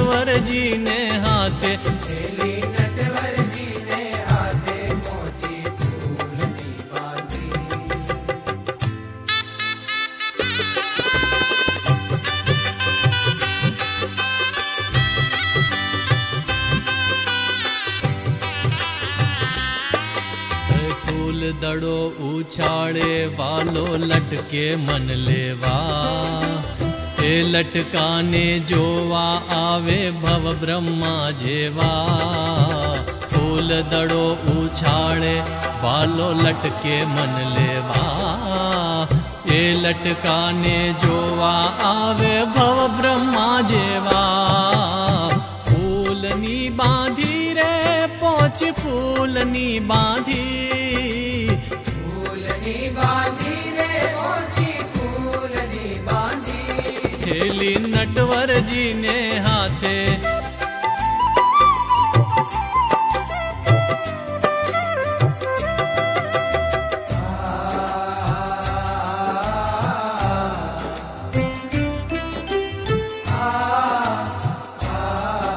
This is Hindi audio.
नटवर जी ने हाथे, थैली नटवर जी ने हाथे मोची फूलनी बांधी। फूल दड़ो उछाड़े वालो लटके मन लेवा, ए लटकाने जोवा आवे भव ब्रह्मा जेवा। फूल दड़ो उछाड़े वालो लटके मन लेवा, ए लटकाने जोवा आवे भव ब्रह्मा जेवा। फूलनी बांधी रे पोच फूलनी बांधी, फूलनी बांधी रे मोची फूलनी बांधी। थैली नटवर जी ने हाथे,